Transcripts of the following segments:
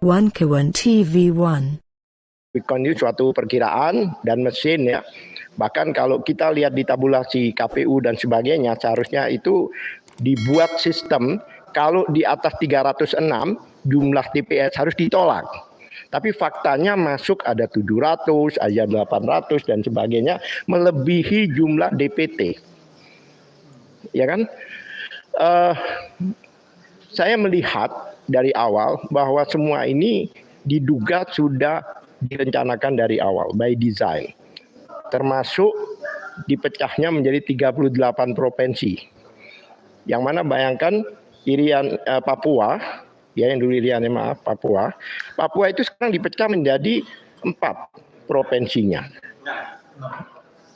One Kawan TV1. Bitcoin itu suatu perkiraan dan mesin ya. Bahkan kalau kita lihat di tabulasi KPU dan sebagainya, seharusnya itu dibuat sistem kalau di atas 306 jumlah TPS harus ditolak. Tapi faktanya masuk ada 700, ada 800 dan sebagainya, melebihi jumlah DPT. Ya kan? Saya melihat dari awal bahwa semua ini diduga sudah direncanakan dari awal, by design. Termasuk dipecahnya menjadi 38 provinsi. Yang mana bayangkan Irian Papua, ya yang dulu Irian Papua. Papua itu sekarang dipecah menjadi 4 provinsinya.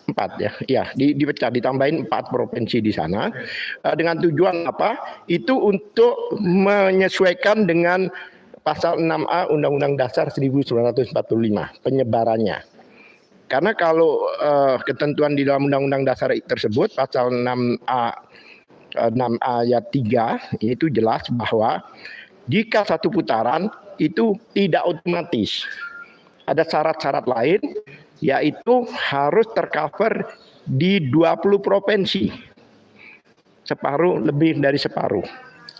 4 ya, dipecah, ditambahin 4 provinsi di sana. Dengan tujuan apa? Itu untuk menyesuaikan dengan pasal 6A Undang-Undang Dasar 1945 penyebarannya. Karena kalau ketentuan di dalam Undang-Undang Dasar tersebut pasal 6A ayat 3 itu jelas bahwa jika satu putaran itu tidak otomatis. Ada syarat-syarat lain, yaitu harus tercover di 20 provinsi. Separuh, lebih dari separuh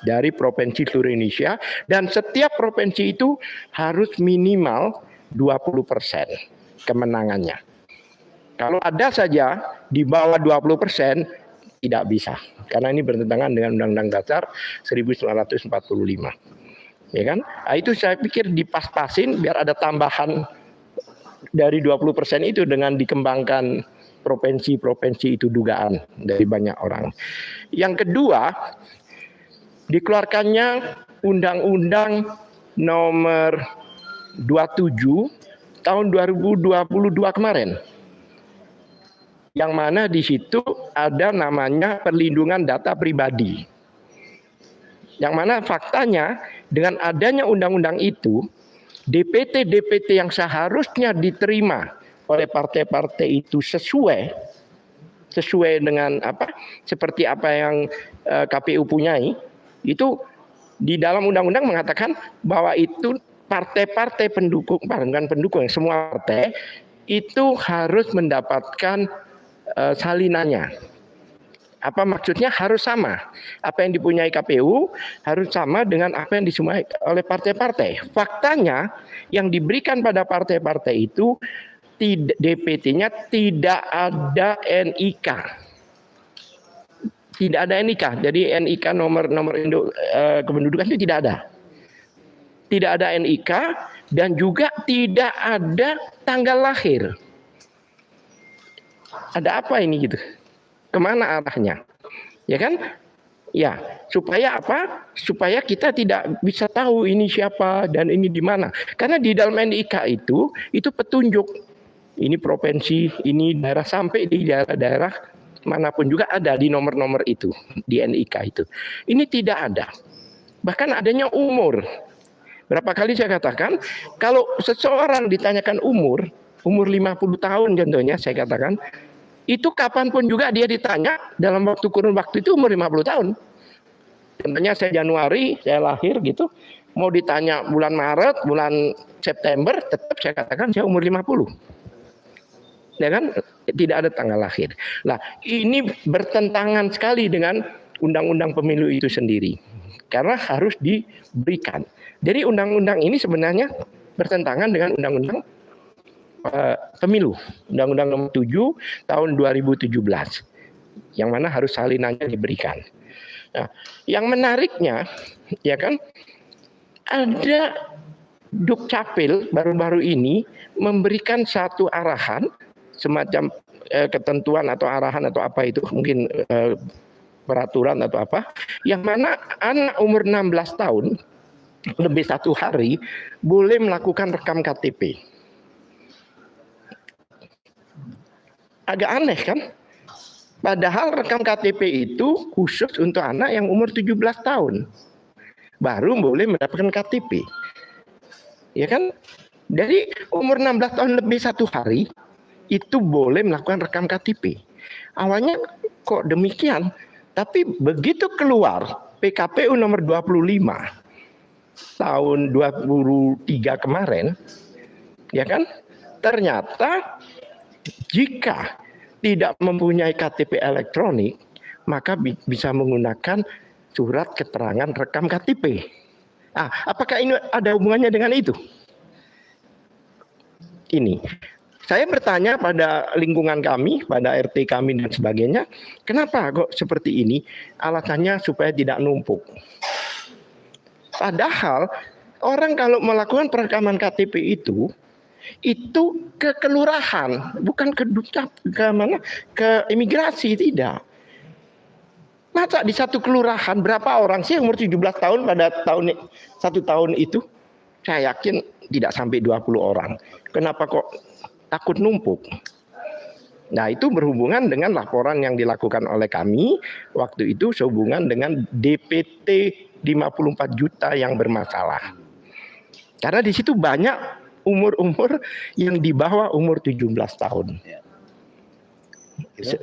dari provinsi seluruh Indonesia, dan setiap provinsi itu harus minimal 20% kemenangannya. Kalau ada saja di bawah 20% tidak bisa, karena ini bertentangan dengan Undang-Undang Dasar 1945. Ya kan? Nah, itu saya pikir dipas-pasin biar ada tambahan dari 20% itu dengan dikembangkan provinsi-provinsi itu, dugaan dari banyak orang. Yang kedua, dikeluarkannya Undang-Undang nomor 27 tahun 2022 kemarin. Yang mana di situ ada namanya perlindungan data pribadi. Yang mana faktanya dengan adanya undang-undang itu, DPT-DPT yang seharusnya diterima oleh partai-partai itu sesuai dengan seperti apa yang KPU punyai, itu di dalam undang-undang mengatakan bahwa itu partai-partai pendukung, bukan pendukung, semua partai itu harus mendapatkan salinannya. Apa maksudnya? Harus sama. Apa yang dipunyai KPU harus sama dengan apa yang disumbangkan oleh partai-partai. Faktanya yang diberikan pada partai-partai itu DPT-nya tidak ada NIK. Tidak ada NIK. Jadi NIK nomor induk kependudukan itu tidak ada. Tidak ada NIK dan juga tidak ada tanggal lahir. Ada apa ini gitu? Kemana arahnya? Ya kan? Ya, supaya apa? Supaya kita tidak bisa tahu ini siapa dan ini di mana. Karena di dalam NIK itu petunjuk. Ini provinsi, ini daerah, sampai di daerah-daerah manapun juga ada di nomor-nomor itu, di NIK itu. Ini tidak ada. Bahkan adanya umur. Berapa kali saya katakan, kalau seseorang ditanyakan umur 50 tahun contohnya, saya katakan, itu kapanpun juga dia ditanya dalam kurun waktu itu umur 50 tahun. Contohnya saya Januari, saya lahir gitu, mau ditanya bulan Maret, bulan September, tetap saya katakan saya umur 50. Ya kan? Tidak ada tanggal lahir. Nah, ini bertentangan sekali dengan undang-undang pemilu itu sendiri. Karena harus diberikan. Jadi undang-undang ini sebenarnya bertentangan dengan undang-undang pemilu, Undang-Undang nomor 7 tahun 2017, yang mana harus salinannya diberikan. Nah, yang menariknya, ya kan, ada Dukcapil baru-baru ini memberikan satu arahan, semacam ketentuan atau arahan atau apa itu, mungkin peraturan atau apa, yang mana anak umur 16 tahun lebih 1 hari boleh melakukan rekam KTP. Agak aneh kan? Padahal rekam KTP itu khusus untuk anak yang umur 17 tahun. Baru boleh mendapatkan KTP. ya kan? Dari umur 16 tahun lebih 1 hari itu boleh melakukan rekam KTP. Awalnya kok demikian, tapi begitu keluar PKPU nomor 25 tahun 23 kemarin, ya kan? Ternyata jika tidak mempunyai KTP elektronik, maka bisa menggunakan surat keterangan rekam KTP. Apakah ini ada hubungannya dengan itu? Ini, saya bertanya pada lingkungan kami, pada RT kami dan sebagainya, kenapa kok seperti ini? Alasannya supaya tidak numpuk. Padahal orang kalau melakukan perekaman KTP itu ke kelurahan, bukan ke imigrasi, tidak. Masa di satu kelurahan berapa orang sih umur 17 tahun pada satu tahun itu? Saya yakin tidak sampai 20 orang. Kenapa kok takut numpuk? Nah, itu berhubungan dengan laporan yang dilakukan oleh kami waktu itu sehubungan dengan DPT 54 juta yang bermasalah. Karena di situ banyak umur-umur yang di bawah umur 17 tahun.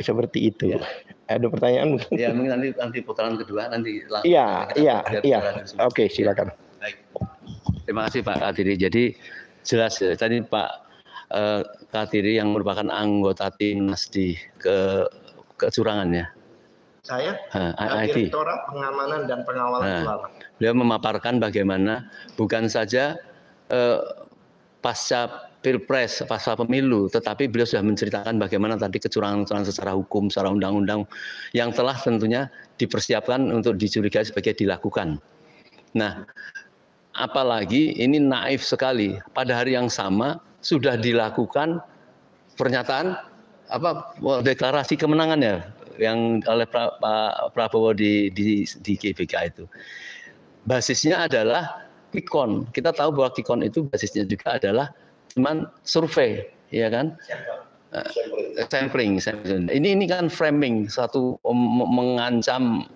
Seperti itu. Ya. Ada pertanyaan mungkin? Ya, mungkin nanti putaran kedua nanti. Iya. Oke, silakan. Baik. Terima kasih Pak Kadiri. Jadi jelas ya, tadi Pak Kadiri yang merupakan anggota timnas di kecurangannya. Saya IT. Direktorat Pengamanan dan Pengawalan Suara. Beliau memaparkan bagaimana bukan saja pasca Pilpres, pasca pemilu, tetapi beliau sudah menceritakan bagaimana tadi kecurangan-kecurangan secara hukum, secara undang-undang yang telah tentunya dipersiapkan untuk dicurigai sebagai dilakukan. Nah, apalagi ini naif sekali. Pada hari yang sama sudah dilakukan pernyataan deklarasi kemenangan ya yang oleh Pak Prabowo di GBK itu. Basisnya adalah quick count. Kita tahu bahwa quick count itu basisnya juga adalah cuman survei, ya kan? Sampling. Ini kan framing, satu mengancam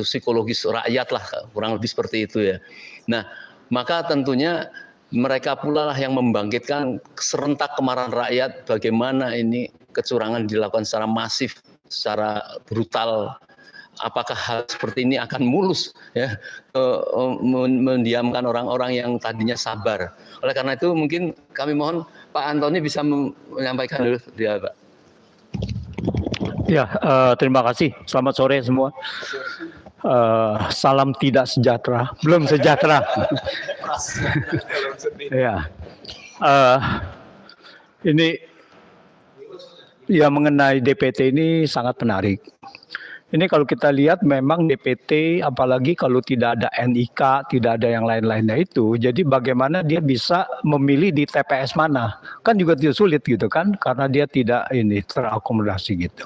psikologis rakyat lah, kurang lebih seperti itu ya. Nah, maka tentunya mereka pula lah yang membangkitkan serentak kemarahan rakyat bagaimana ini kecurangan dilakukan secara masif, secara brutal. Apakah hal seperti ini akan mulus ya mendiamkan orang-orang yang tadinya sabar. Oleh karena itu mungkin kami mohon Pak Antoni bisa menyampaikan dulu dia, Pak. Ya, terima kasih. Selamat sore semua. Salam tidak sejahtera, belum sejahtera. Ya, ini ya mengenai DPT ini sangat menarik. Ini kalau kita lihat memang DPT, apalagi kalau tidak ada NIK, tidak ada yang lain-lainnya itu, jadi bagaimana dia bisa memilih di TPS mana? Kan juga tidak sulit gitu kan, karena dia tidak ini terakomodasi gitu.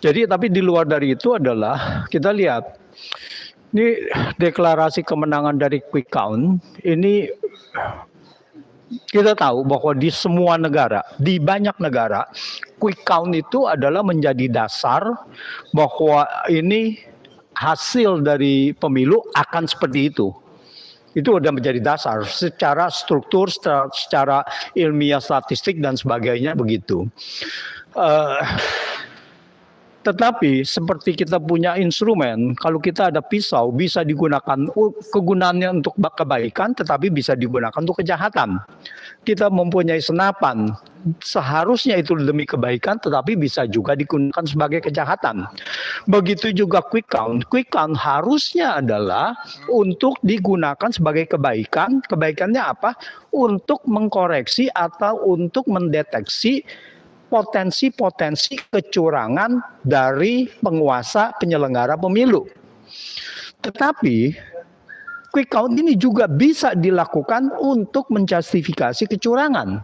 Jadi tapi di luar dari itu adalah kita lihat, ini deklarasi kemenangan dari quick count, ini kita tahu bahwa di semua negara, di banyak negara, quick count itu adalah menjadi dasar bahwa ini hasil dari pemilu akan seperti itu. Itu sudah menjadi dasar secara struktur, secara ilmiah statistik dan sebagainya begitu. Tetapi seperti kita punya instrumen, kalau kita ada pisau bisa digunakan kegunaannya untuk kebaikan, tetapi bisa digunakan untuk kejahatan. Kita mempunyai senapan, seharusnya itu demi kebaikan, tetapi bisa juga digunakan sebagai kejahatan. Begitu juga quick count. Quick count harusnya adalah untuk digunakan sebagai kebaikan. Kebaikannya apa? Untuk mengkoreksi atau untuk mendeteksi potensi-potensi kecurangan dari penguasa penyelenggara pemilu. Tetapi quick count ini juga bisa dilakukan untuk menjustifikasi kecurangan.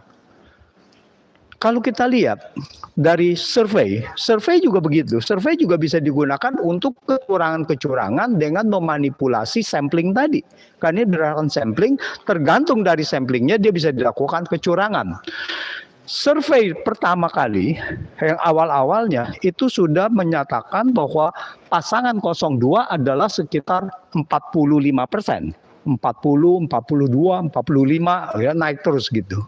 Kalau kita lihat dari survei juga begitu. Survei juga bisa digunakan untuk kecurangan-kecurangan dengan memanipulasi sampling tadi. Karena berdasarkan sampling, tergantung dari samplingnya dia bisa dilakukan kecurangan. Survei pertama kali yang awal-awalnya itu sudah menyatakan bahwa pasangan 02 adalah sekitar 45%. 40, 42, 45 ya, naik terus gitu.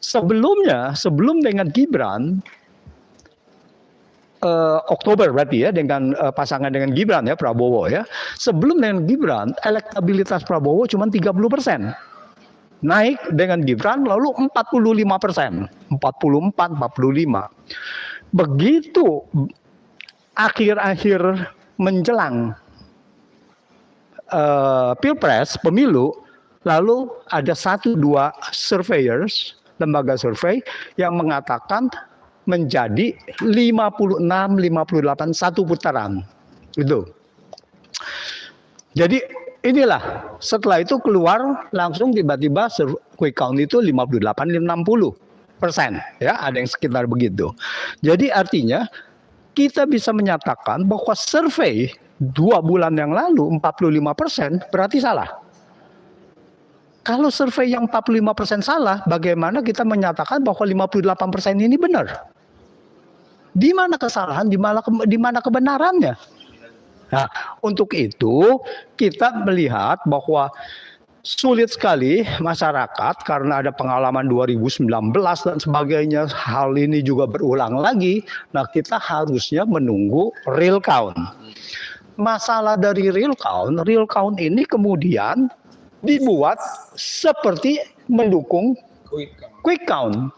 Sebelum dengan Gibran Oktober berarti ya, dengan pasangan dengan Gibran ya, Prabowo ya. Sebelum dengan Gibran, elektabilitas Prabowo cuma 30%. Naik dengan Gibran lalu 45%. 44, 45. Begitu akhir-akhir menjelang Pilpres, pemilu, lalu ada 1-2 surveyors, lembaga survei yang mengatakan menjadi 56, 58 satu putaran. Itu. Jadi inilah, setelah itu keluar langsung tiba-tiba quick count itu 58, 60%. Ya, ada yang sekitar begitu. Jadi artinya kita bisa menyatakan bahwa survei 2 bulan yang lalu 45% berarti salah. Kalau survei yang 45% salah, bagaimana kita menyatakan bahwa 58% ini benar? Di mana kesalahan, di mana kebenarannya? Nah, untuk itu kita melihat bahwa sulit sekali masyarakat karena ada pengalaman 2019 dan sebagainya, hal ini juga berulang lagi. Nah, kita harusnya menunggu real count. Masalah dari real count ini kemudian dibuat seperti mendukung quick count.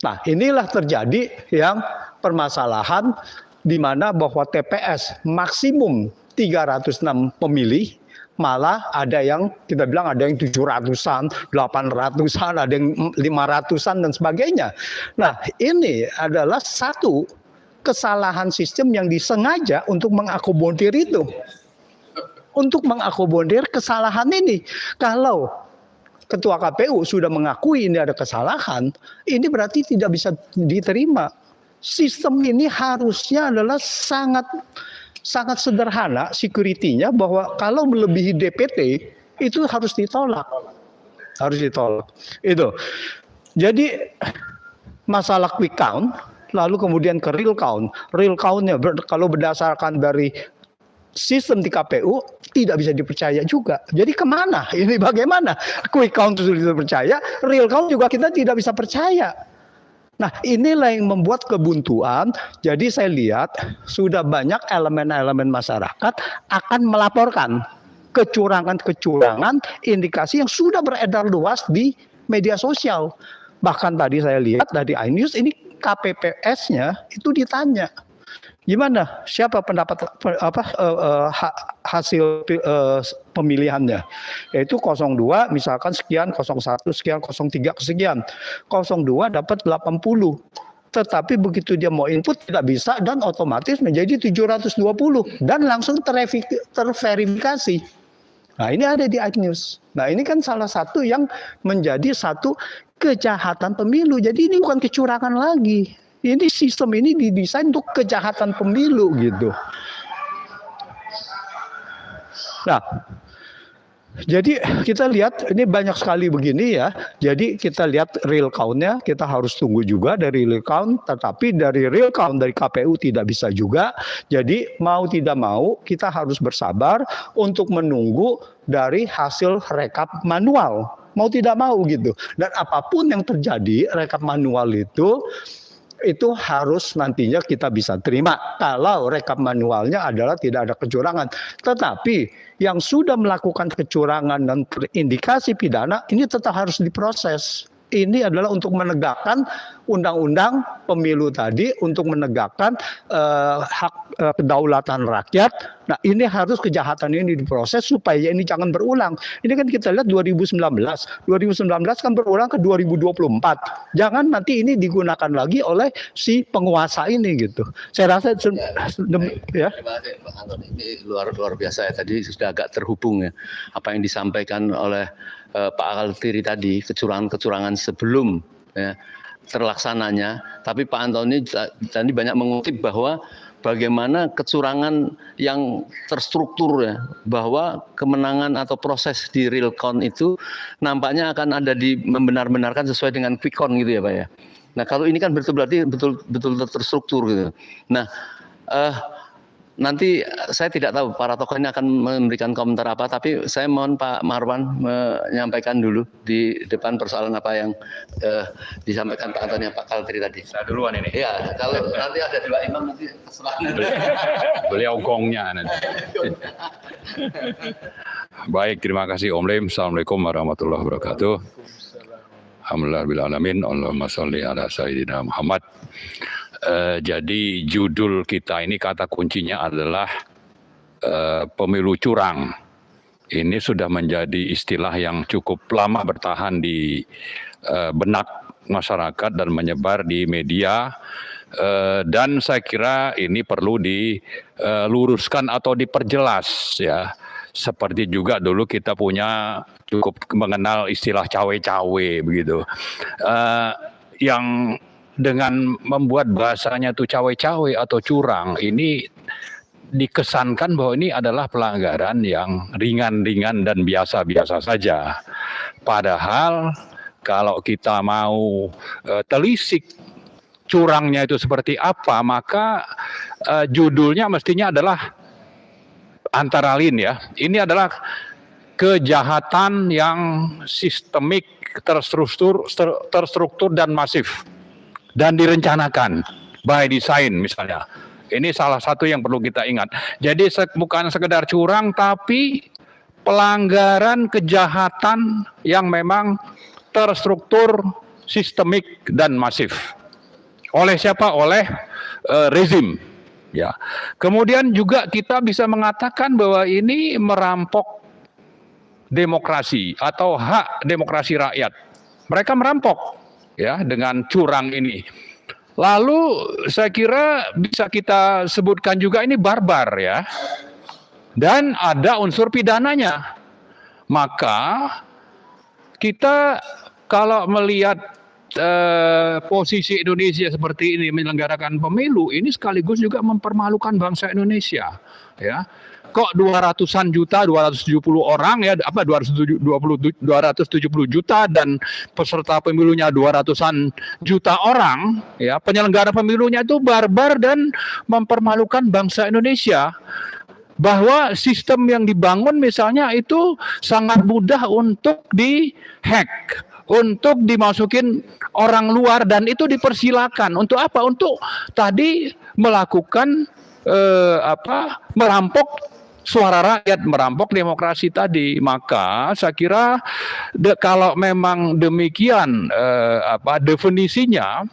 Nah, inilah terjadi yang permasalahan di mana bahwa TPS maksimum 306 pemilih, malah ada yang kita bilang ada yang 700-an, 800-an, ada yang 500-an dan sebagainya. Nah, ini adalah satu kesalahan sistem yang disengaja untuk mengakomodir itu. Untuk mengakomodir kesalahan ini. Kalau Ketua KPU sudah mengakui ini ada kesalahan, ini berarti tidak bisa diterima. Sistem ini harusnya adalah sangat sederhana security-nya, bahwa kalau melebihi DPT itu harus ditolak. Harus ditolak. Itu. Jadi masalah quick count, lalu kemudian ke real count. Real count-nya kalau berdasarkan dari sistem di KPU tidak bisa dipercaya juga. Jadi kemana? Ini bagaimana? Quick count sudah dipercaya, real count juga kita tidak bisa percaya. Nah, inilah yang membuat kebuntuan. Jadi saya lihat sudah banyak elemen-elemen masyarakat akan melaporkan kecurangan-kecurangan indikasi yang sudah beredar luas di media sosial. Bahkan tadi saya lihat dari iNews ini KPPS-nya itu ditanya, gimana? Siapa pendapat hasil pemilihannya? Yaitu 02 misalkan sekian, 01 sekian, 03 sekian. 02 dapat 80. Tetapi begitu dia mau input tidak bisa dan otomatis menjadi 720 dan langsung terverifikasi. Nah, ini ada di iNews. Nah, ini kan salah satu yang menjadi satu kejahatan pemilu. Jadi ini bukan kecurangan lagi. Ini sistem ini didesain untuk kejahatan pemilu gitu. Nah, jadi kita lihat ini banyak sekali begini ya. Jadi kita lihat real count-nya, kita harus tunggu juga dari real count. Tetapi dari real count dari KPU tidak bisa juga. Jadi mau tidak mau kita harus bersabar untuk menunggu dari hasil rekap manual. Mau tidak mau gitu. Dan apapun yang terjadi rekap manual itu harus nantinya kita bisa terima kalau rekap manualnya adalah tidak ada kecurangan. Tetapi yang sudah melakukan kecurangan dan terindikasi pidana ini tetap harus diproses. Ini adalah untuk menegakkan undang-undang pemilu tadi, untuk menegakkan hak kedaulatan rakyat. Nah, ini harus kejahatan ini diproses supaya ini jangan berulang. Ini kan kita lihat 2019 kan berulang ke 2024. Jangan nanti ini digunakan lagi oleh si penguasa ini gitu. Saya rasa ya. Terima kasih Pak Anton. Ini luar biasa ya, tadi sudah agak terhubung ya apa yang disampaikan oleh Pak Altiri tadi, kecurangan-kecurangan sebelum ya, terlaksananya. Tapi Pak Antoni tadi banyak mengutip bahwa bagaimana kecurangan yang terstruktur ya, bahwa kemenangan atau proses di real count itu nampaknya akan ada di membenar-benarkan sesuai dengan quick count gitu ya Pak ya. Nah, kalau ini kan berarti betul terstruktur gitu. Nah, nanti saya tidak tahu para tokoh ini akan memberikan komentar apa, tapi saya mohon Pak Marwan menyampaikan dulu di depan persoalan apa yang disampaikan Pak Antoni, Pak Kaltri tadi. Saya duluan ini. Iya, kalau nanti ada dua imam nanti terserah. Beliau gongnya nanti. Baik, terima kasih Om Lim. Assalamualaikum warahmatullahi wabarakatuh. Alhamdulillahirrahmanirrahim. Allahumma sholli ala Sayyidina Muhammad. Jadi judul kita ini kata kuncinya adalah pemilu curang. Ini sudah menjadi istilah yang cukup lama bertahan di benak masyarakat dan menyebar di media. Dan saya kira ini perlu diluruskan atau diperjelas ya. Seperti juga dulu kita punya cukup mengenal istilah cawe-cawe begitu. Yang dengan membuat bahasanya itu cawe-cawe atau curang, ini dikesankan bahwa ini adalah pelanggaran yang ringan-ringan dan biasa-biasa saja. Padahal kalau kita mau telisik curangnya itu seperti apa, maka judulnya mestinya adalah antara lain ya. Ini adalah kejahatan yang sistemik, terstruktur dan masif. Dan direncanakan by design misalnya. Ini salah satu yang perlu kita ingat. Jadi bukan sekedar curang, tapi pelanggaran kejahatan yang memang terstruktur, sistemik dan masif. Oleh siapa? Oleh rezim. Ya. Kemudian juga kita bisa mengatakan bahwa ini merampok demokrasi atau hak demokrasi rakyat. Mereka merampok ya dengan curang ini. Lalu saya kira bisa kita sebutkan juga ini barbar ya. Dan ada unsur pidananya. Maka kita kalau melihat posisi Indonesia seperti ini menyelenggarakan pemilu, ini sekaligus juga mempermalukan bangsa Indonesia ya. Kok 200-an juta, 270 orang ya, 270 juta dan peserta pemilunya 200-an juta orang ya, penyelenggara pemilunya itu barbar dan mempermalukan bangsa Indonesia. Bahwa sistem yang dibangun misalnya itu sangat mudah untuk dihack, untuk dimasukin orang luar, dan itu dipersilakan. Untuk apa? Untuk tadi melakukan merampok suara rakyat, merampok demokrasi tadi. Maka saya kira kalau memang demikian definisinya,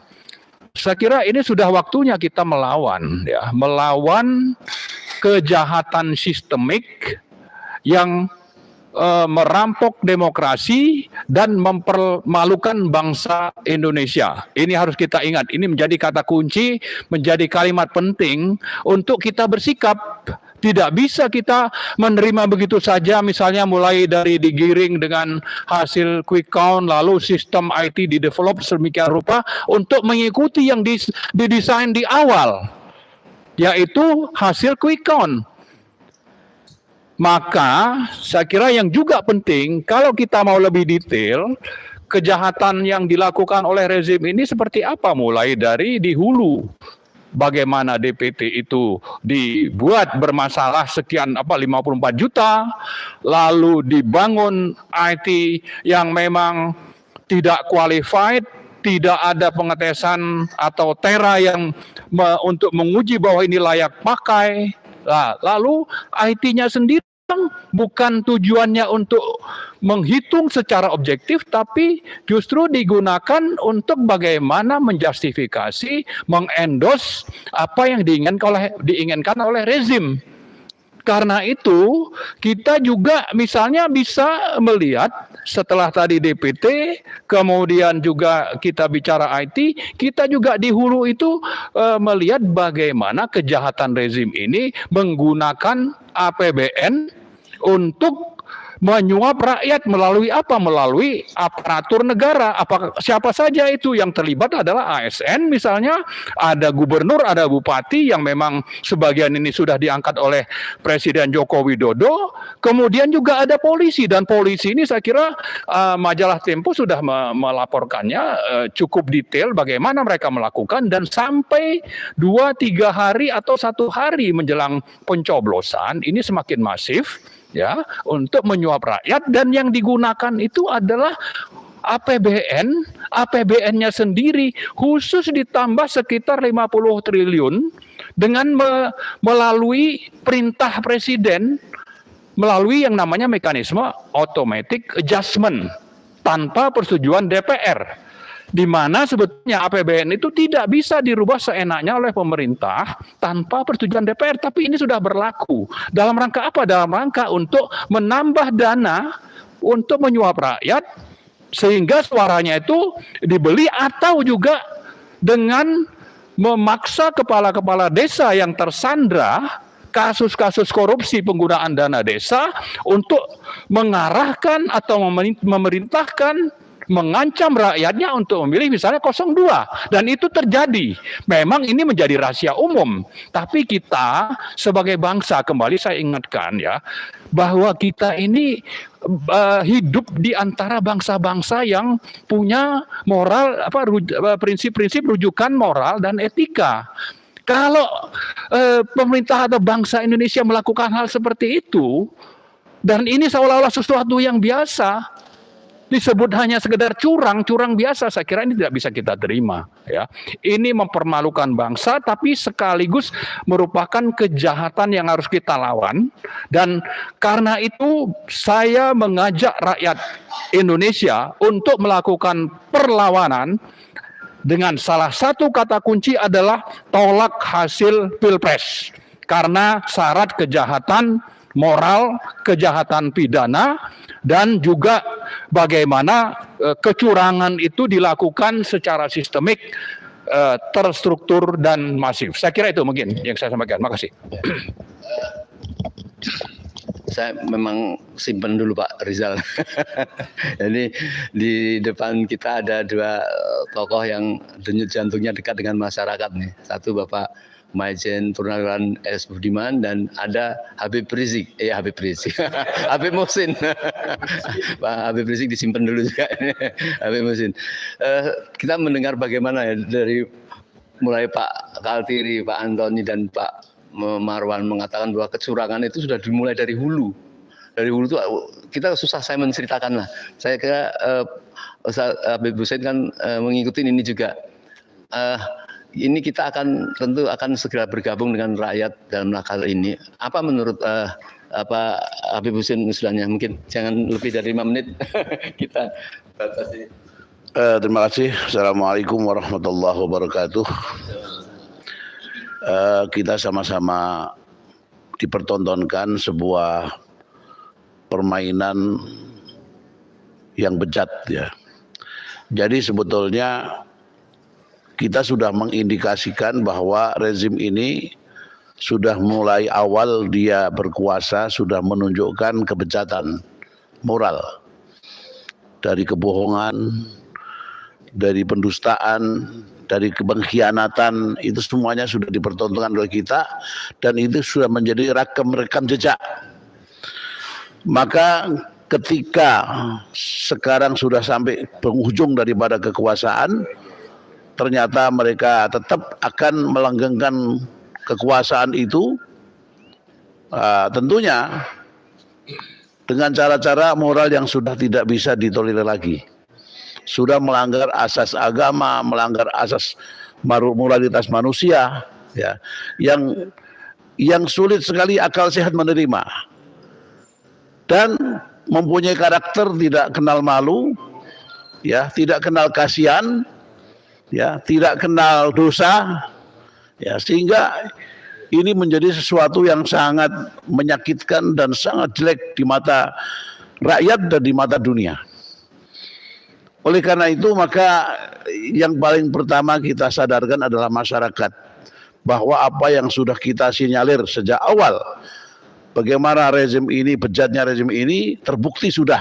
saya kira ini sudah waktunya kita melawan ya, melawan kejahatan sistemik yang merampok demokrasi dan mempermalukan bangsa Indonesia. Ini harus kita ingat. Ini menjadi kata kunci, menjadi kalimat penting untuk kita bersikap. Tidak bisa kita menerima begitu saja, misalnya mulai dari digiring dengan hasil quick count, lalu sistem IT didevelop sedemikian rupa untuk mengikuti yang didesain di awal, yaitu hasil quick count. Maka saya kira yang juga penting, kalau kita mau lebih detail, kejahatan yang dilakukan oleh rezim ini seperti apa, mulai dari di hulu. Bagaimana DPT itu dibuat bermasalah sekian 54 juta, lalu dibangun IT yang memang tidak qualified, tidak ada pengetesan atau tera yang untuk menguji bahwa ini layak pakai. Lalu IT-nya sendiri bukan tujuannya untuk menghitung secara objektif, tapi justru digunakan untuk bagaimana menjustifikasi, mengendos apa yang diinginkan oleh rezim. Karena itu kita juga misalnya bisa melihat setelah tadi DPT, kemudian juga kita bicara IT, kita juga di hulu itu melihat bagaimana kejahatan rezim ini menggunakan APBN untuk menyuap rakyat melalui apa? Melalui aparatur negara. Siapa saja itu yang terlibat adalah ASN misalnya, ada gubernur, ada bupati yang memang sebagian ini sudah diangkat oleh Presiden Joko Widodo. Kemudian juga ada polisi, dan polisi ini saya kira majalah Tempo sudah melaporkannya cukup detail bagaimana mereka melakukan, dan sampai 2-3 hari atau 1 hari menjelang pencoblosan ini semakin masif ya untuk menyuap rakyat, dan yang digunakan itu adalah APBN-nya sendiri, khusus ditambah sekitar 50 triliun dengan melalui perintah presiden melalui yang namanya mekanisme automatic adjustment tanpa persetujuan DPR. Di mana sebetulnya APBN itu tidak bisa dirubah seenaknya oleh pemerintah tanpa persetujuan DPR, tapi ini sudah berlaku. Dalam rangka apa? Dalam rangka untuk menambah dana untuk menyuap rakyat sehingga suaranya itu dibeli, atau juga dengan memaksa kepala-kepala desa yang tersandra kasus-kasus korupsi penggunaan dana desa untuk mengarahkan atau memerintahkan, mengancam rakyatnya untuk memilih misalnya 02, dan itu terjadi. Memang ini menjadi rahasia umum, tapi kita sebagai bangsa, kembali saya ingatkan ya, bahwa kita ini hidup di antara bangsa-bangsa yang punya moral, prinsip-prinsip rujukan moral dan etika. Kalau pemerintah atau bangsa Indonesia melakukan hal seperti itu, dan ini seolah-olah sesuatu yang biasa, disebut hanya sekedar curang biasa, saya kira ini tidak bisa kita terima ya. Ini mempermalukan bangsa, tapi sekaligus merupakan kejahatan yang harus kita lawan, dan karena itu saya mengajak rakyat Indonesia untuk melakukan perlawanan dengan salah satu kata kunci adalah tolak hasil Pilpres, karena syarat kejahatan moral, kejahatan pidana, dan juga bagaimana kecurangan itu dilakukan secara sistemik, terstruktur dan masif. Saya kira itu mungkin yang saya sampaikan. Makasih. Saya memang simpen dulu Pak Rizal. Jadi di depan kita ada 2 tokoh yang denyut jantungnya dekat dengan masyarakat nih. Satu Bapak Maijen Purnawirawan S. Budiman, dan ada Habib Rizik, Habib Muhsin. Pak Habib Rizik disimpan dulu juga. Habib Muhsin. Kita mendengar bagaimana ya dari mulai Pak Kaltiri, Pak Antoni, dan Pak Marwan mengatakan bahwa kecurangan itu sudah dimulai dari hulu. Dari hulu itu kita susah saya menceritakan lah. Saya kira Ustaz Habib Muhsin kan mengikuti ini juga. Ini kita tentu akan segera bergabung dengan rakyat dalam hal ini. Apa menurut Habib Muhsin usulannya? Mungkin jangan lebih dari 5 menit kita batasi. Terima kasih. Assalamualaikum warahmatullahi wabarakatuh. Kita sama-sama dipertontonkan sebuah permainan yang bejat ya. Jadi sebetulnya kita sudah mengindikasikan bahwa rezim ini sudah mulai awal dia berkuasa sudah menunjukkan kebejatan moral, dari kebohongan, dari pendustaan, dari pengkhianatan, itu semuanya sudah dipertontonkan oleh kita, dan itu sudah menjadi rekam jejak. Maka ketika sekarang sudah sampai penghujung daripada kekuasaan, ternyata mereka tetap akan melanggengkan kekuasaan itu, tentunya dengan cara-cara moral yang sudah tidak bisa ditolerir lagi. Sudah melanggar asas agama, melanggar asas moralitas manusia, ya, yang sulit sekali akal sehat menerima, dan mempunyai karakter tidak kenal malu, ya, tidak kenal kasihan, ya, tidak kenal dosa, ya, sehingga ini menjadi sesuatu yang sangat menyakitkan dan sangat jelek di mata rakyat dan di mata dunia. Oleh karena itu, maka yang paling pertama kita sadarkan adalah masyarakat, bahwa apa yang sudah kita sinyalir sejak awal, bagaimana rezim ini, bejatnya rezim ini terbukti sudah.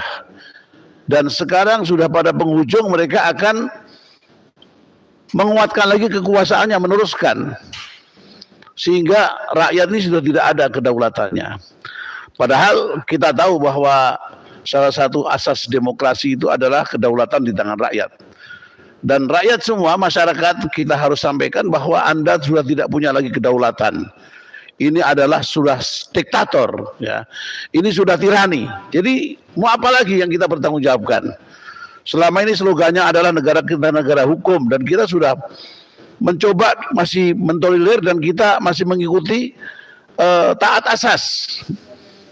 Dan sekarang sudah pada penghujung, mereka akan menguatkan lagi kekuasaannya, meneruskan. Sehingga rakyat ini sudah tidak ada kedaulatannya. Padahal kita tahu bahwa salah satu asas demokrasi itu adalah kedaulatan di tangan rakyat. Dan rakyat semua, masyarakat, kita harus sampaikan bahwa Anda sudah tidak punya lagi kedaulatan. Ini adalah sudah diktator, ya. Ini sudah tirani. Jadi mau apa lagi yang kita bertanggungjawabkan? Selama ini slogannya adalah negara kita negara hukum, dan kita sudah mencoba masih mentolerir dan kita masih mengikuti taat asas,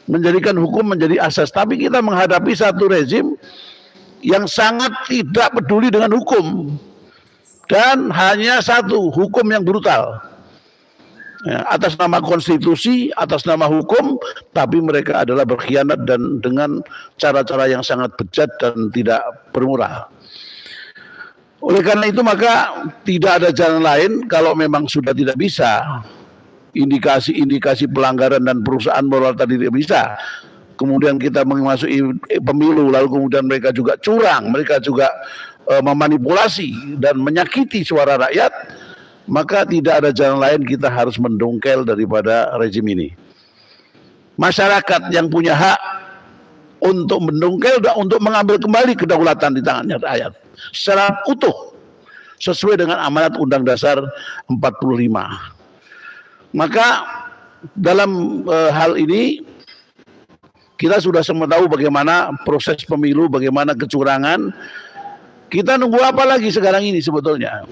menjadikan hukum menjadi asas. Tapi kita menghadapi satu rezim yang sangat tidak peduli dengan hukum, dan hanya satu hukum yang brutal. Ya, atas nama konstitusi, atas nama hukum, tapi mereka adalah berkhianat dan dengan cara-cara yang sangat bejat dan tidak bermoral. Oleh karena itu maka tidak ada jalan lain kalau memang sudah tidak bisa, indikasi-indikasi pelanggaran dan perusahaan moral tadi tidak bisa, kemudian kita memasuki pemilu, lalu kemudian mereka juga curang, mereka juga memanipulasi dan menyakiti suara rakyat, maka tidak ada jalan lain, kita harus mendongkel daripada rezim ini. Masyarakat yang punya hak untuk mendongkel dan untuk mengambil kembali kedaulatan di tangannya rakyat secara utuh sesuai dengan amanat Undang Dasar 45. Maka dalam hal ini kita sudah semua tahu bagaimana proses pemilu, bagaimana kecurangan. Kita nunggu apa lagi sekarang ini sebetulnya,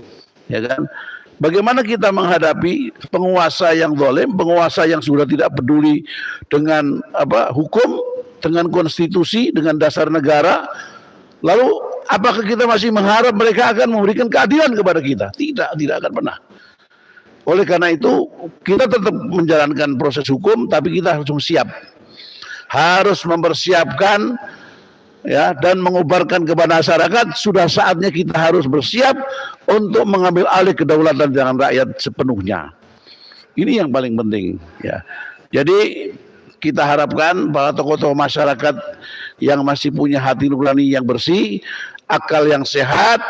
ya kan? Bagaimana kita menghadapi penguasa yang zalim, penguasa yang sudah tidak peduli dengan hukum, dengan konstitusi, dengan dasar negara. Lalu apakah kita masih mengharap mereka akan memberikan keadilan kepada kita? Tidak akan pernah. Oleh karena itu kita tetap menjalankan proses hukum, tapi kita harus siap, harus mempersiapkan, ya, dan mengubarkan kepada masyarakat. Sudah saatnya kita harus bersiap untuk mengambil alih kedaulatan dengan rakyat sepenuhnya. Ini yang paling penting, ya. Jadi kita harapkan para tokoh-tokoh masyarakat yang masih punya hati nurani yang bersih, akal yang sehat,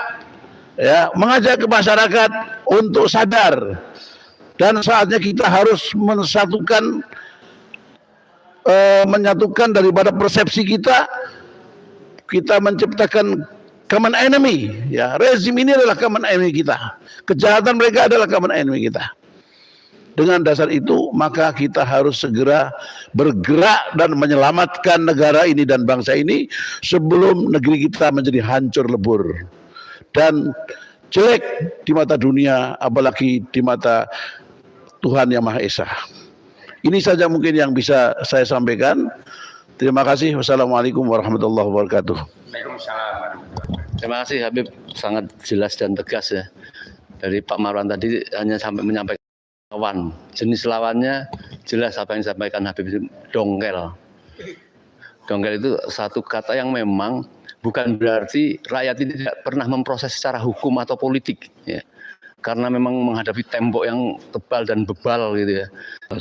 ya, mengajak ke masyarakat untuk sadar, dan saatnya kita harus menyatukan daripada persepsi kita. Kita menciptakan common enemy, ya. Rezim ini adalah common enemy kita. Kejahatan mereka adalah common enemy kita. Dengan dasar itu, maka kita harus segera bergerak dan menyelamatkan negara ini dan bangsa ini sebelum negeri kita menjadi hancur lebur dan jelek di mata dunia, apalagi di mata Tuhan Yang Maha Esa. Ini saja mungkin yang bisa saya sampaikan. Terima kasih. Wassalamualaikum warahmatullahi wabarakatuh. Terima kasih Habib, sangat jelas dan tegas ya. Dari Pak Marwan tadi hanya sampai menyampaikan lawan. Jenis lawannya jelas apa yang disampaikan Habib, dongkel. Dongkel itu satu kata yang memang bukan berarti rakyat ini tidak pernah memproses secara hukum atau politik, ya. Karena memang menghadapi tembok yang tebal dan bebal gitu ya.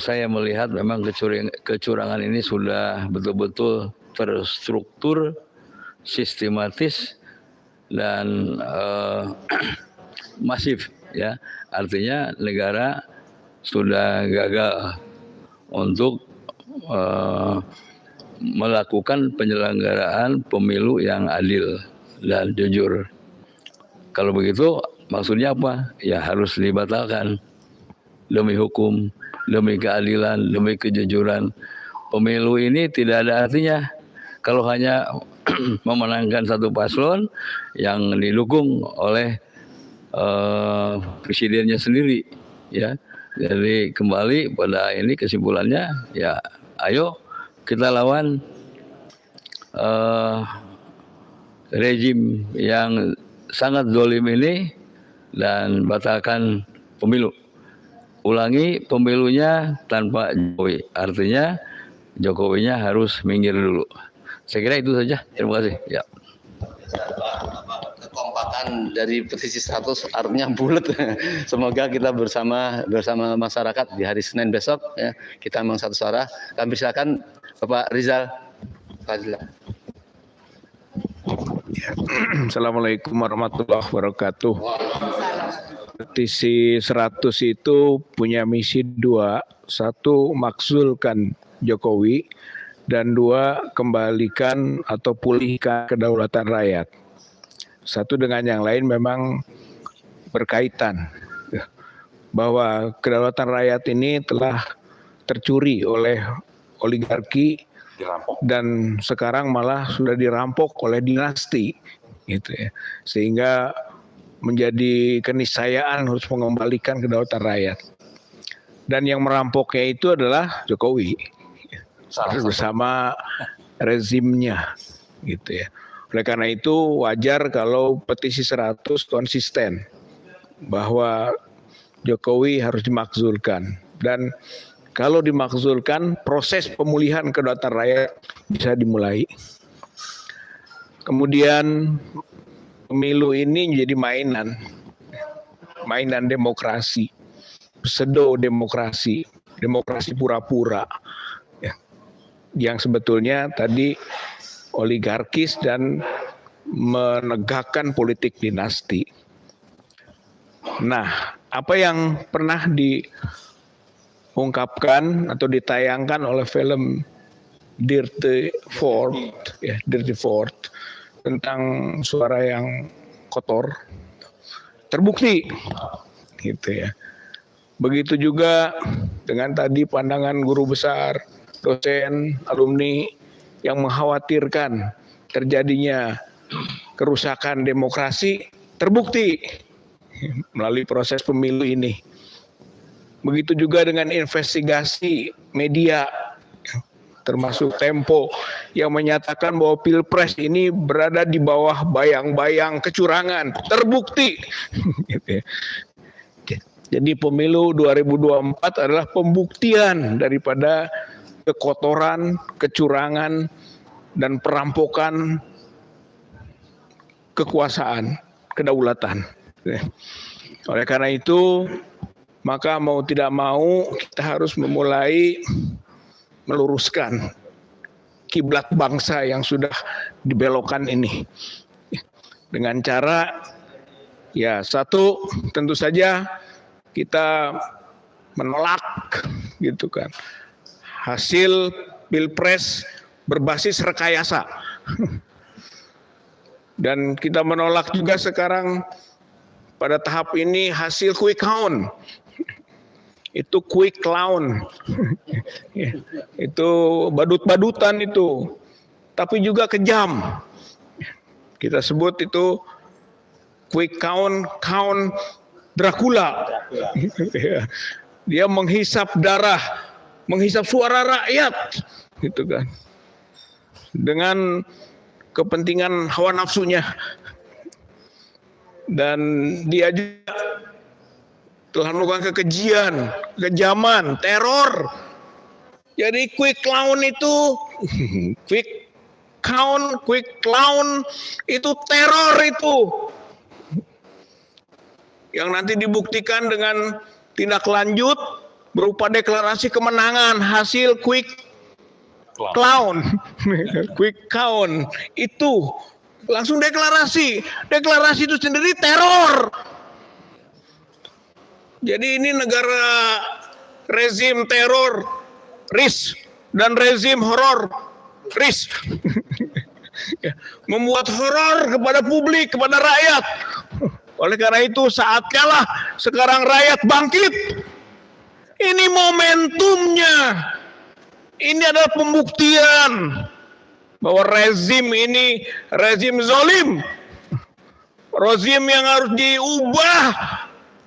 Saya melihat memang kecurangan ini sudah betul-betul terstruktur, sistematis, dan masif, ya. Artinya negara sudah gagal untuk melakukan penyelenggaraan pemilu yang adil dan jujur. Kalau begitu maksudnya apa? Ya harus dibatalkan demi hukum, demi keadilan, demi kejujuran. Pemilu ini tidak ada artinya kalau hanya memenangkan satu paslon yang didukung oleh presidennya sendiri, ya. Jadi kembali pada ini kesimpulannya, ya ayo kita lawan rejim yang sangat zalim ini dan batalkan pemilu. Ulangi pemilunya tanpa Jokowi. Artinya Jokowinya harus minggir dulu. Saya kira itu saja. Terima kasih. Ya. Kekompakan harapan dari petisi 100 artinya bulat. Semoga kita bersama masyarakat di hari Senin besok ya, kita memang satu suara. Kami silakan Bapak Rizal Fadila. Assalamualaikum warahmatullahi wabarakatuh. Petisi 100 itu punya misi dua. Satu, makzulkan Jokowi. Dan dua, kembalikan atau pulihkan kedaulatan rakyat. Satu dengan yang lain memang berkaitan. Bahwa kedaulatan rakyat ini telah tercuri oleh oligarki dan sekarang malah sudah dirampok oleh dinasti, gitu ya. Sehingga menjadi keniscayaan harus mengembalikan kedaulatan rakyat. Dan yang merampoknya itu adalah Jokowi bersama rezimnya, gitu ya. Oleh karena itu wajar kalau petisi 100 konsisten bahwa Jokowi harus dimakzulkan, dan kalau dimakzulkan proses pemulihan kedaulatan rakyat bisa dimulai. Kemudian pemilu ini menjadi mainan demokrasi, pseudo demokrasi, demokrasi pura-pura, ya, yang sebetulnya tadi oligarkis dan menegakkan politik dinasti. Nah, apa yang pernah diungkapkan atau ditayangkan oleh film Dirty Fort tentang suara yang kotor terbukti, gitu ya. Begitu juga dengan tadi pandangan guru besar, dosen, alumni yang mengkhawatirkan terjadinya kerusakan demokrasi terbukti melalui proses pemilu ini. Begitu juga dengan investigasi media termasuk Tempo yang menyatakan bahwa Pilpres ini berada di bawah bayang-bayang kecurangan, terbukti. Jadi pemilu 2024 adalah pembuktian daripada kekotoran, kecurangan, dan perampokan kekuasaan, kedaulatan. Oleh karena itu, maka mau tidak mau kita harus memulai meluruskan kiblat bangsa yang sudah dibelokkan ini. Dengan cara, ya satu, tentu saja kita menolak, gitu kan, hasil Pilpres berbasis rekayasa. Dan kita menolak juga sekarang pada tahap ini hasil quick count. Itu quick count. Itu badut-badutan itu. Tapi juga kejam. Kita sebut itu quick count Dracula. Dia menghisap darah, menghisap suara rakyat, gitu kan. Dengan kepentingan hawa nafsunya. Dan dia juga telah melakukan kekejian, kejaman, teror. Jadi quick count itu teror itu. Yang nanti dibuktikan dengan tindak lanjut berupa deklarasi kemenangan hasil quick count. Quick count itu langsung deklarasi itu sendiri teror. Jadi ini negara rezim teror RIS dan rezim horor RIS. Membuat horor kepada publik, kepada rakyat. Oleh karena itu saatnya lah sekarang rakyat bangkit. Ini momentumnya. Ini adalah pembuktian bahwa rezim ini rezim zalim. Rezim yang harus diubah,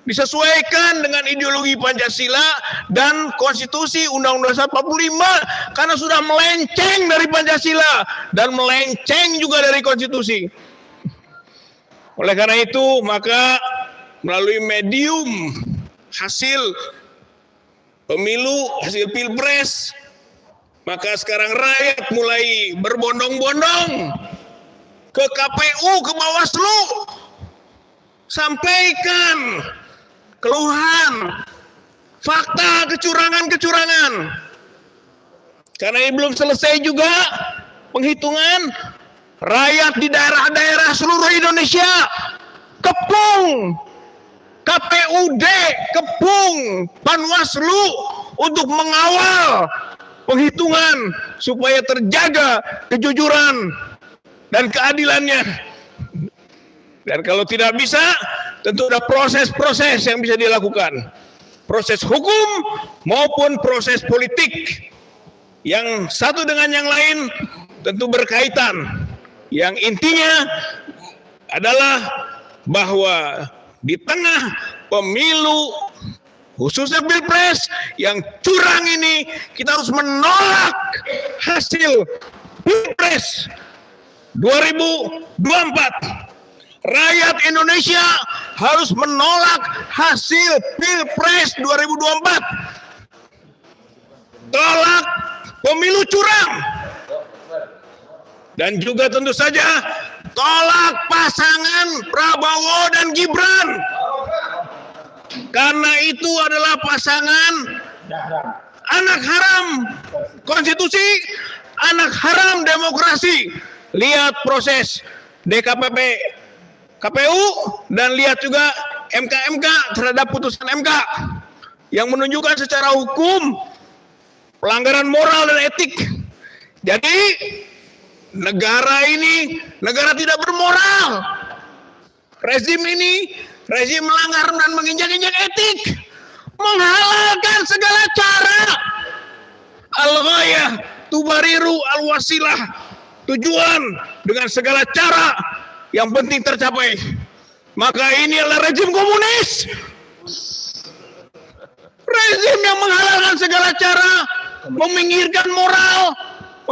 disesuaikan dengan ideologi Pancasila dan konstitusi Undang-Undang 45 karena sudah melenceng dari Pancasila dan melenceng juga dari konstitusi. Oleh karena itu maka melalui medium hasil pemilu, hasil Pilpres, maka sekarang rakyat mulai berbondong-bondong ke KPU, ke Bawaslu sampaikan keluhan, fakta kecurangan-kecurangan. Karena ini belum selesai juga penghitungan, rakyat di daerah-daerah seluruh Indonesia kepung KPUD, kepung Panwaslu untuk mengawal penghitungan supaya terjaga kejujuran dan keadilannya. Dan kalau tidak bisa, tentu ada proses-proses yang bisa dilakukan. Proses hukum maupun proses politik. Yang satu dengan yang lain tentu berkaitan. Yang intinya adalah bahwa di tengah pemilu khususnya Pilpres yang curang ini, kita harus menolak hasil Pilpres 2024. Rakyat Indonesia harus menolak hasil Pilpres 2024. Tolak pemilu curang. Dan juga tentu saja tolak pasangan Prabowo dan Gibran. Karena itu adalah pasangan anak haram konstitusi, anak haram demokrasi. Lihat proses DKPP KPU dan lihat juga MK terhadap putusan MK yang menunjukkan secara hukum pelanggaran moral dan etik. Jadi negara ini negara tidak bermoral. Rezim ini rezim melanggar dan menginjak-injak etik, menghalalkan segala cara. Al-ghayah tubariru al-wasilah, tujuan dengan segala cara yang penting tercapai. Maka ini adalah rezim komunis, rezim yang menghalalkan segala cara, meminggirkan moral,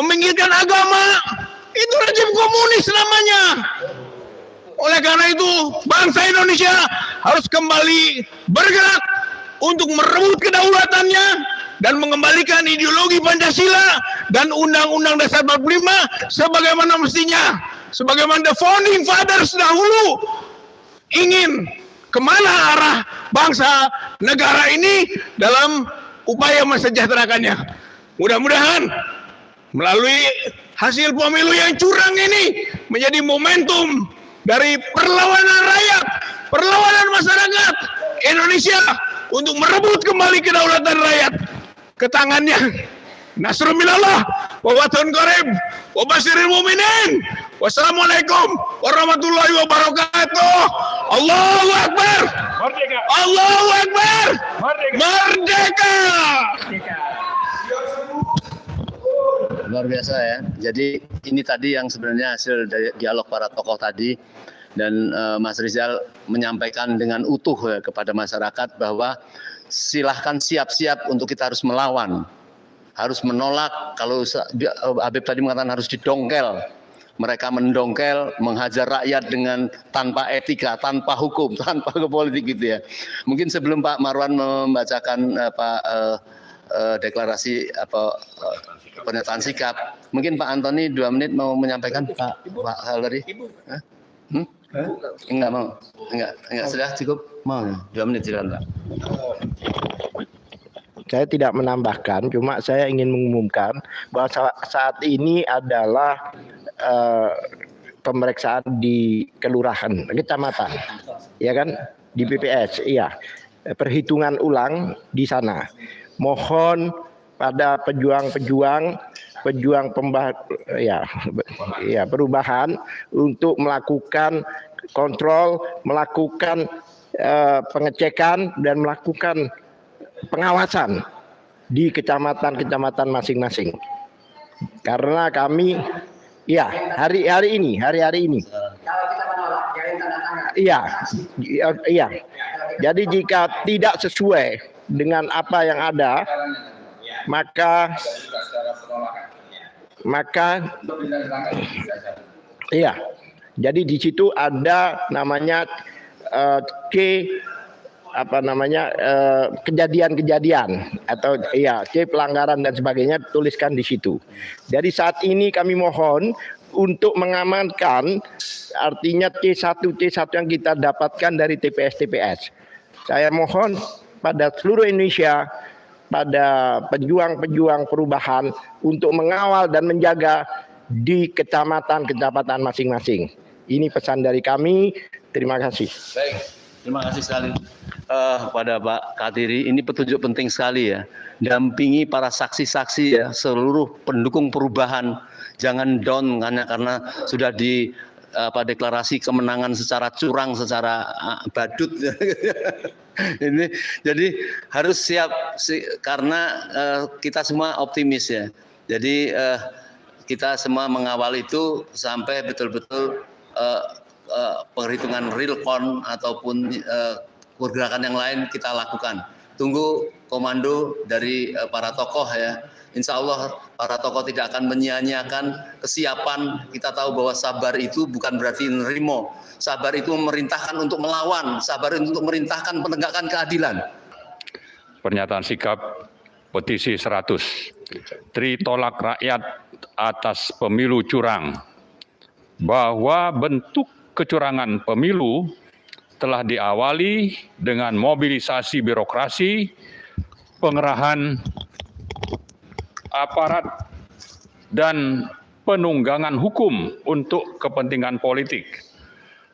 meminggirkan agama. Itu rezim komunis namanya. Oleh karena itu, bangsa Indonesia harus kembali bergerak untuk merebut kedaulatannya dan mengembalikan ideologi Pancasila dan Undang-Undang Dasar 45 sebagaimana mestinya. Sebagaimana the founding fathers dahulu ingin kemana arah bangsa negara ini dalam upaya mensejahterakannya. Mudah-mudahan melalui hasil pemilu yang curang ini menjadi momentum dari perlawanan rakyat, perlawanan masyarakat Indonesia untuk merebut kembali kedaulatan rakyat ke tangannya. Nasrul minallah wa fathun qarib wa basyiril mu'minin. Wassalamualaikum warahmatullahi wabarakatuh. Allahu Akbar. Merdeka. Allahu Akbar. Merdeka. Merdeka. Luar biasa ya. Jadi ini tadi yang sebenarnya hasil dari dialog para tokoh tadi, dan Mas Rizal menyampaikan dengan utuh ya kepada masyarakat bahwa silahkan siap-siap untuk kita harus melawan, harus menolak. Kalau Habib tadi mengatakan harus didongkel, mereka mendongkel, menghajar rakyat dengan tanpa etika, tanpa hukum, tanpa politik gitu ya. Mungkin sebelum Pak Marwan membacakan deklarasi pernyataan sikap, mungkin Pak Antoni 2 menit mau menyampaikan. Pak Halleri, enggak mau, enggak sudah cukup, mau 2 menit silakan Pak. Saya tidak menambahkan, cuma saya ingin mengumumkan bahwa saat ini adalah pemeriksaan di kelurahan, kecamatan, ya kan, di BPS, iya, perhitungan ulang di sana. Mohon pada pejuang perubahan untuk melakukan kontrol, melakukan pengecekan dan melakukan pengawasan di kecamatan-kecamatan masing-masing. Karena kami hari ini. Iya. Jadi jika tidak sesuai dengan apa yang ada, maka iya. Jadi di situ ada namanya kejadian-kejadian atau pelanggaran dan sebagainya, tuliskan di situ. Jadi saat ini kami mohon untuk mengamankan, artinya C1 yang kita dapatkan dari TPS. Saya mohon pada seluruh Indonesia, pada pejuang-pejuang perubahan untuk mengawal dan menjaga di kecamatan masing-masing. Ini pesan dari kami. Terima kasih. Baik, terima kasih sekali pada Pak Katiri. Ini petunjuk penting sekali ya. Dampingi para saksi-saksi ya, seluruh pendukung perubahan. Jangan down karena sudah deklarasi kemenangan secara curang, secara badut. Ini jadi harus siap karena kita semua optimis ya. Jadi kita semua mengawal itu sampai betul-betul perhitungan real count ataupun pergerakan yang lain kita lakukan. Tunggu komando dari para tokoh ya. Insya Allah para tokoh tidak akan menyia-nyiakan kesiapan. Kita tahu bahwa sabar itu bukan berarti nerimo. Sabar itu memerintahkan untuk melawan. Sabar untuk memerintahkan penegakan keadilan. Pernyataan sikap petisi 100. Tolak rakyat atas pemilu curang. Bahwa bentuk kecurangan pemilu telah diawali dengan mobilisasi birokrasi, pengerahan aparat, dan penunggangan hukum untuk kepentingan politik.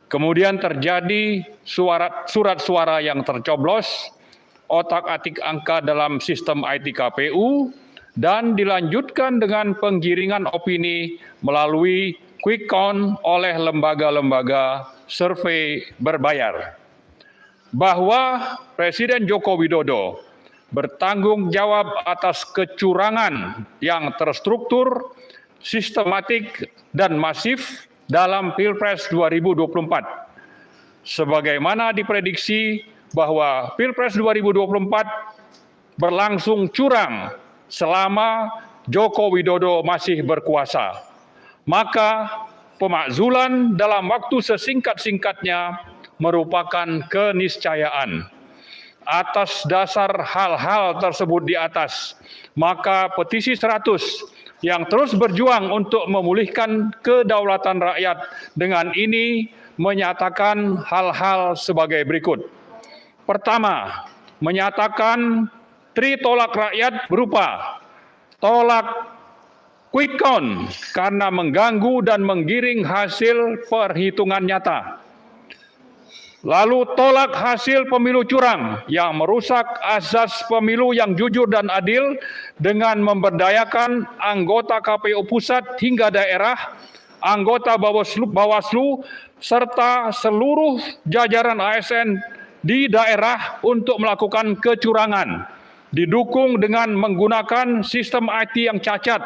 Kemudian terjadi surat suara yang tercoblos, otak-atik angka dalam sistem IT KPU, dan dilanjutkan dengan penggiringan opini melalui quick count oleh lembaga-lembaga survei berbayar. Bahwa Presiden Joko Widodo bertanggung jawab atas kecurangan yang terstruktur, sistematik, dan masif dalam Pilpres 2024. Sebagaimana diprediksi bahwa Pilpres 2024 berlangsung curang selama Joko Widodo masih berkuasa. Maka pemakzulan dalam waktu sesingkat-singkatnya merupakan keniscayaan. Atas dasar hal-hal tersebut di atas, maka petisi 100 yang terus berjuang untuk memulihkan kedaulatan rakyat dengan ini menyatakan hal-hal sebagai berikut. Pertama, menyatakan tolak rakyat berupa tolak quick count karena mengganggu dan menggiring hasil perhitungan nyata. Lalu tolak hasil pemilu curang yang merusak azas pemilu yang jujur dan adil dengan memberdayakan anggota KPU pusat hingga daerah, anggota Bawaslu, serta seluruh jajaran ASN di daerah untuk melakukan kecurangan. Didukung dengan menggunakan sistem IT yang cacat,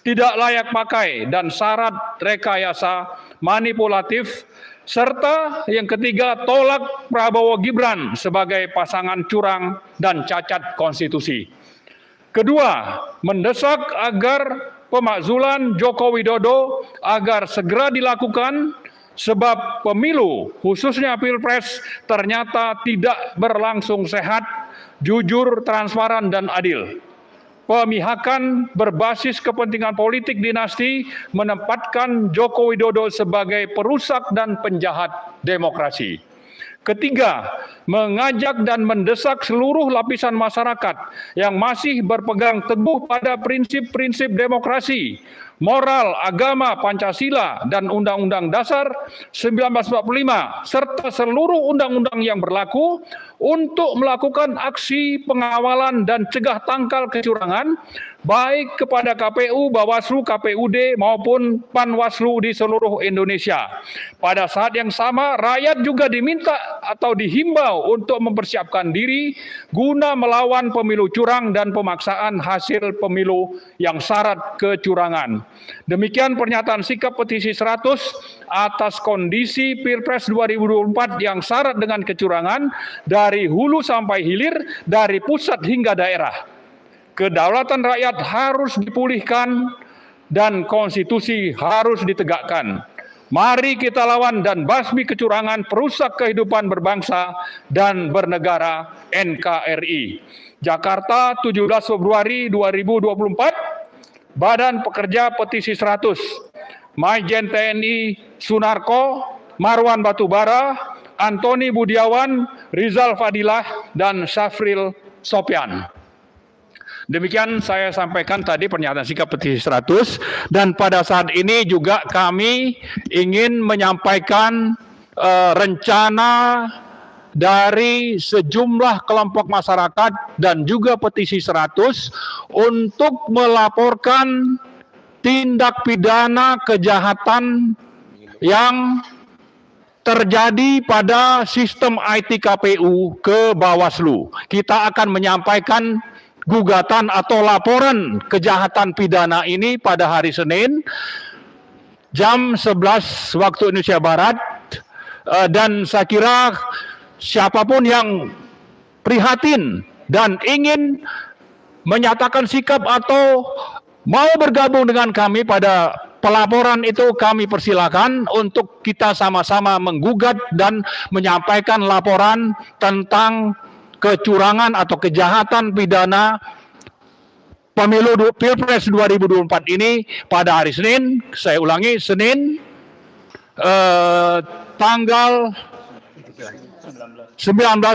tidak layak pakai, dan syarat rekayasa manipulatif. Serta yang ketiga, tolak Prabowo Gibran sebagai pasangan curang dan cacat konstitusi. Kedua, mendesak agar pemakzulan Joko Widodo agar segera dilakukan sebab pemilu, khususnya Pilpres, ternyata tidak berlangsung sehat, jujur, transparan, dan adil. Pemihakan berbasis kepentingan politik dinasti menempatkan Joko Widodo sebagai perusak dan penjahat demokrasi. Ketiga, mengajak dan mendesak seluruh lapisan masyarakat yang masih berpegang teguh pada prinsip-prinsip demokrasi, moral, agama, Pancasila, dan Undang-Undang Dasar 1945, serta seluruh undang-undang yang berlaku untuk melakukan aksi pengawalan dan cegah tangkal kecurangan, baik kepada KPU, Bawaslu, KPUD, maupun Panwaslu di seluruh Indonesia. Pada saat yang sama, rakyat juga diminta atau dihimbau untuk mempersiapkan diri guna melawan pemilu curang dan pemaksaan hasil pemilu yang syarat kecurangan. Demikian pernyataan sikap petisi 100 atas kondisi Pilpres 2024 yang syarat dengan kecurangan dari hulu sampai hilir, dari pusat hingga daerah. Kedaulatan rakyat harus dipulihkan dan konstitusi harus ditegakkan. Mari kita lawan dan basmi kecurangan perusak kehidupan berbangsa dan bernegara NKRI. Jakarta, 17 Februari 2024, Badan Pekerja Petisi 100. Maijen TNI Sunarko, Marwan Batubara, Antoni Budiawan, Rizal Fadilah, dan Syafril Sopyan. Demikian saya sampaikan tadi pernyataan sikap petisi 100, dan pada saat ini juga kami ingin menyampaikan rencana dari sejumlah kelompok masyarakat dan juga petisi 100 untuk melaporkan tindak pidana kejahatan yang terjadi pada sistem IT KPU ke Bawaslu. Kita akan menyampaikan gugatan atau laporan kejahatan pidana ini pada hari Senin jam 11 waktu Indonesia Barat, dan saya kira siapapun yang prihatin dan ingin menyatakan sikap atau mau bergabung dengan kami pada pelaporan itu, kami persilakan untuk kita sama-sama menggugat dan menyampaikan laporan tentang kecurangan atau kejahatan pidana pemilu Pilpres 2024 ini pada hari Senin. Saya ulangi, Senin tanggal 19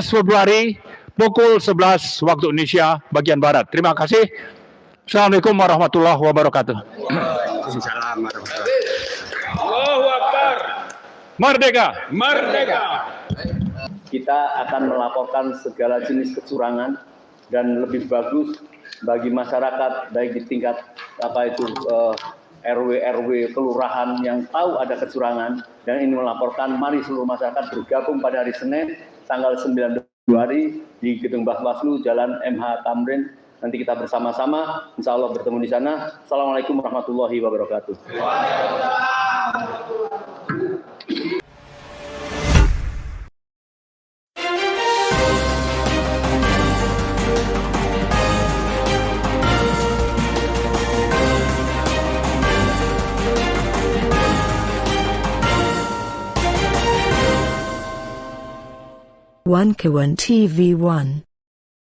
Februari pukul 11 waktu Indonesia bagian Barat. Terima kasih. Assalamualaikum warahmatullahi wabarakatuh. Allahu Akbar. Merdeka! Merdeka. Kita akan melaporkan segala jenis kecurangan, dan lebih bagus bagi masyarakat baik di tingkat RW kelurahan yang tahu ada kecurangan dan ini melaporkan. Mari seluruh masyarakat bergabung pada hari Senin tanggal 9 Februari di Gedung Bawaslu Jalan MH Tamrin. Nanti kita bersama-sama insya Allah bertemu di sana. Assalamualaikum warahmatullahi wabarakatuh. One Kawan TV 1